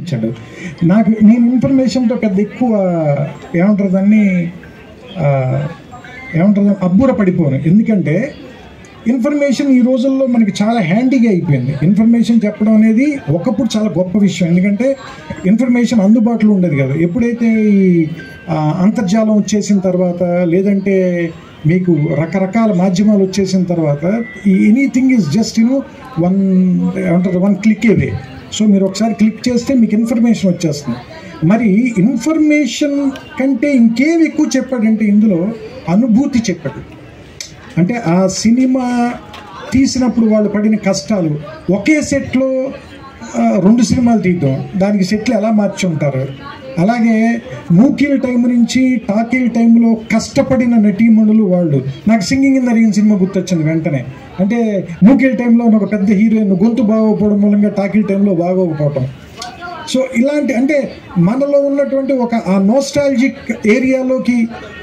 ఇచ్చాడు నాకు. నేను ఇన్ఫర్మేషన్తో పెద్ద ఎక్కువ ఏమంటారు అబ్బుర పడిపోను. ఎందుకంటే ఇన్ఫర్మేషన్ ఈ రోజుల్లో మనకి చాలా హ్యాండీగా అయిపోయింది. ఇన్ఫర్మేషన్ చెప్పడం అనేది ఒకప్పుడు చాలా గొప్ప విషయం, ఎందుకంటే ఇన్ఫర్మేషన్ అందుబాటులో ఉండేది కదా. ఎప్పుడైతే ఈ అంతర్జాలం వచ్చేసిన తర్వాత, లేదంటే మీకు రకరకాల మాధ్యమాలు వచ్చేసిన తర్వాత, ఈ anything is just one click away. So మీరు ఒకసారి క్లిక్ చేస్తే మీకు ఇన్ఫర్మేషన్ వచ్చేస్తుంది. మరి ఇన్ఫర్మేషన్ కంటే ఇంకేం ఎక్కువ చెప్పాడంటే ఇందులో అనుభూతి చెప్పాడు. అంటే ఆ సినిమా తీసినప్పుడు వాళ్ళు పడిన కష్టాలు, ఒకే సెట్లో 2 సినిమాలు తీద్దాం, దానికి సెట్లు ఎలా మార్చి ఉంటారు. అలాగే మూకీల టైం నుంచి టాకీల టైంలో కష్టపడిన నటీమణులు వాళ్ళు. నాకు singing in the rain cinema గుర్తొచ్చింది వెంటనే. అంటే మూకీల టైంలో ఒక పెద్ద హీరోయిన్ గొంతు బాగోకపోవడం మూలంగా టాకీల టైంలో బాగోకపోవటం. సో ఇలాంటి అంటే మనలో ఉన్నటువంటి ఒక ఆ నోస్టాలజిక్ ఏరియాలోకి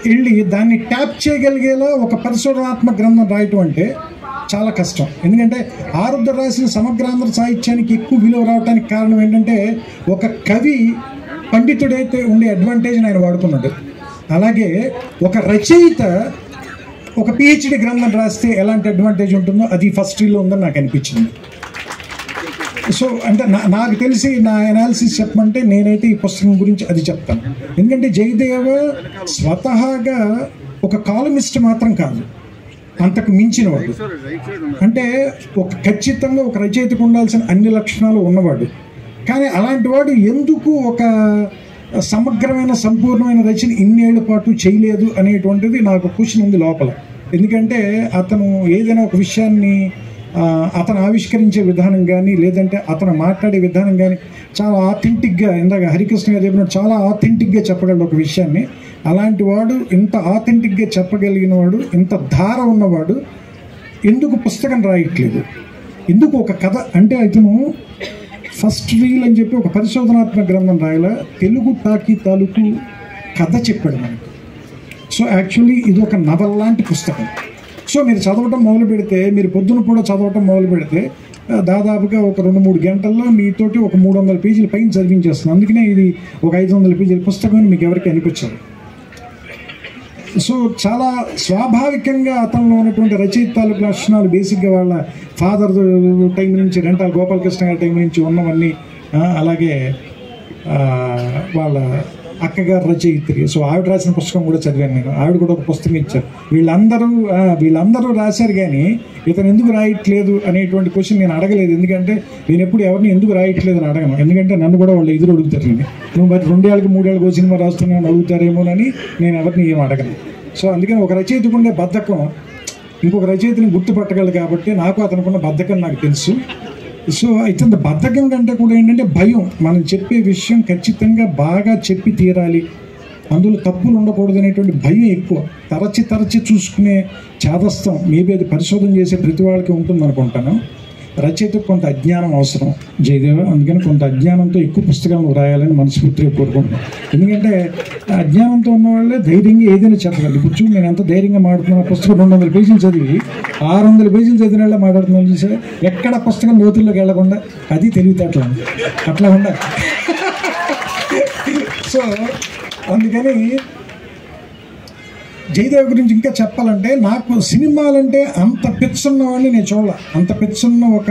వెళ్ళి దాన్ని ట్యాప్ చేయగలిగేలా ఒక పరిశోధనాత్మక గ్రంథం రాయటం అంటే చాలా కష్టం. ఎందుకంటే ఆరుద్ర రాసిన సమగ్రాంధ్ర సాహిత్యానికి ఎక్కువ విలువ రావడానికి కారణం ఏంటంటే, ఒక కవి పండితుడైతే ఉండే అడ్వాంటేజ్ని ఆయన వాడుకున్నాడు. అలాగే ఒక రచయిత ఒక పిహెచ్డి గ్రంథం రాస్తే ఎలాంటి అడ్వాంటేజ్ ఉంటుందో అది ఫస్ట్ రీలో ఉందని నాకు అనిపించింది. సో అంటే నాకు తెలిసి నా అనాలిసిస్ చెప్పమంటే నేనైతే ఈ పుస్తకం గురించి అది చెప్తాను. ఎందుకంటే జయదేవ స్వతహాగా ఒక కాలమిస్ట్ మాత్రం కాదు, అంతకు మించిన వాడు. అంటే ఖచ్చితంగా ఒక రచయితకు ఉండాల్సిన అన్ని లక్షణాలు ఉన్నవాడు. కానీ అలాంటి వాడు ఎందుకు ఒక సమగ్రమైన సంపూర్ణమైన రచన ఇన్నేళ్ల పాటు చేయలేదు అనేటువంటిది నాకు క్వశ్చన్ ఉంది లోపల. ఎందుకంటే అతను ఏదైనా ఒక విషయాన్ని అతను ఆవిష్కరించే విధానం కానీ, లేదంటే అతను మాట్లాడే విధానం కానీ చాలా ఆథెంటిక్గా, ఇందాక హరికృష్ణ గారు చెప్పినట్టు చాలా ఆథెంటిక్గా చెప్పగలడు ఒక విషయాన్ని. అలాంటి వాడు, ఇంత ఆథెంటిక్గా చెప్పగలిగిన వాడు, ఇంత ధార ఉన్నవాడు ఎందుకు పుస్తకం రాయట్లేదు? ఎందుకు ఒక కథ అంటే అతను ఫస్ట్ రీల్ అని చెప్పి ఒక పరిశోధనాత్మక గ్రంథం రాయలా, తెలుగు టాకీ తాలూకు కథ చెప్పాడు మనకి. సో యాక్చువల్లీ ఇది ఒక నవల లాంటి పుస్తకం. సో మీరు చదవటం మొదలు పెడితే, మీరు పొద్దున కూడా చదవటం మొదలు పెడితే దాదాపుగా ఒక 2-3 గంటల్లో మీతోటి ఒక 300 పేజీల పైన చదివించేస్తుంది. అందుకనే ఇది ఒక 500 పేజీల పుస్తకం అని మీకు ఎవరికి అనిపించదు. సో చాలా స్వాభావికంగా అతనిలో ఉన్నటువంటి రచయిత తాలూకు లక్షణాలు బేసిక్గా వాళ్ళ ఫాదర్ టైం నుంచి, రెంటాల గోపాలకృష్ణ గారి టైం నుంచి ఉన్నవన్నీ, అలాగే వాళ్ళ అక్కగారు రచయిత్రి. సో ఆవిడ రాసిన పుస్తకం కూడా చదివాను నేను. ఆవిడ కూడా ఒక పుస్తకం ఇచ్చారు. వీళ్ళందరూ రాశారు, కానీ ఇతను ఎందుకు రాయట్లేదు అనేటువంటి క్వశ్చన్ నేను అడగలేదు. ఎందుకంటే నేను ఎప్పుడు ఎవరిని ఎందుకు రాయట్లేదు అని అడగను. ఎందుకంటే నన్ను కూడా వాళ్ళు ఎదురు అడుగుతారండి, నువ్వు మరి 2 ఏళ్ళకి 3 ఏళ్ళకి సినిమా రాస్తున్నాను అడుగుతారేమోనని నేను ఎవరిని ఏం అడగను. సో అందుకని ఒక రచయితకు ఉండే బద్ధకం ఇంకొక రచయితని గుర్తుపట్టగలదు. కాబట్టి నాకు అతనుకున్న బద్ధకం నాకు తెలుసు. సో అయితే బద్ధకం కంటే కూడా ఏంటంటే భయం. మనం చెప్పే విషయం ఖచ్చితంగా బాగా చెప్పి తీరాలి, అందులో తప్పులు ఉండకూడదు అనేటువంటి భయం ఎక్కువ. తరచి చూసుకునే చేదస్తం మేబీ అది పరిశోధన చేసే ప్రతి వాళ్ళకి ఉంటుంది అనుకుంటాను. రచయితకు కొంత అజ్ఞానం అవసరం జయదేవ. అందుకని కొంత అజ్ఞానంతో ఎక్కువ పుస్తకాలను రాయాలని మనస్ఫూర్తిగా కోరుకుంటున్నాను. ఎందుకంటే అజ్ఞానంతో ఉన్న వాళ్ళే ధైర్యంగా ఏదైనా చెప్పగలరు. ఇప్పుడు చూడు, నేను ఎంత ధైర్యంగా మాట్లాడుతున్నా. పుస్తకం 200 పేజీలు చదివి 600 పేజీలు చదివిన వాళ్ళ మాట్లాడుతున్నాను చూసా. ఎక్కడ పుస్తకం లోతుల్లోకి వెళ్లకుండా, అది తెలివితేటలు అట్లా ఉండాలి. సో అందుకని జయదేవ్ గురించి ఇంకా చెప్పాలంటే, నాకు సినిమాలంటే అంత పిచ్చున్న వాడిని నేను చూడాల. అంత పిచ్చున్న ఒక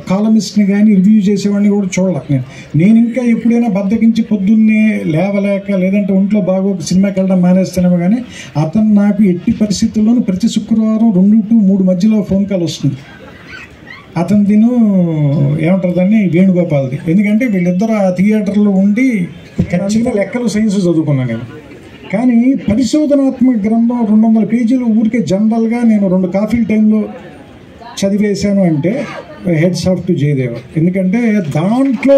కాలమిస్ట్ని కానీ రివ్యూ చేసేవాడిని కూడా చూడాల. నేను ఇంకా ఎప్పుడైనా బద్దకించి పొద్దున్నే లేవలేక, లేదంటే ఒంట్లో బాగోక సినిమాకి వెళ్ళడం మానేస్తానేమో, కానీ అతను నాకు ఎట్టి పరిస్థితుల్లోనూ ప్రతి శుక్రవారం 2-3 మధ్యలో ఫోన్ కాల్ వస్తుంది. అతను ఏమంటారు దాన్ని, వేణుగోపాల్ది. ఎందుకంటే వీళ్ళిద్దరు ఆ థియేటర్లో ఉండి ఖచ్చితంగా లెక్కలు సైన్స్ చదువుకున్నాను నేను. కానీ పరిశోధనాత్మక గ్రంథం 200 పేజీలు ఊరికే జనరల్గా నేను 2 కాఫీల టైంలో చదివేశాను అంటే హెడ్స్ ఆఫ్ టు జయదేవ. ఎందుకంటే దాంట్లో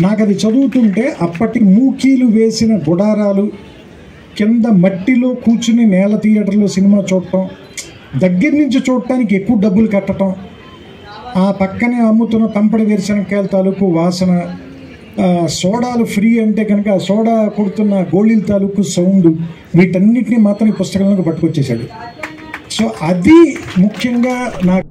నాకు అది చదువుతుంటే అప్పటి మూకీలు వేసిన గుడారాలు, కింద మట్టిలో కూర్చుని నేల థియేటర్లో సినిమా చూడటం, దగ్గర నుంచి చూడటానికి ఎక్కువ డబ్బులు కట్టడం, ఆ పక్కనే అమ్ముతున్న తంపడి వేరుశనక్కాయల తాలూకు వాసన, సోడాలు ఫ్రీ అంటే కనుక ఆ సోడా కొడుతున్న గోళీల తాలూకు సౌండ్, వీటన్నిటిని మాత్రం ఈ పుస్తకంలోకి పట్టుకొచ్చేసాడు. సో అది ముఖ్యంగా నాకు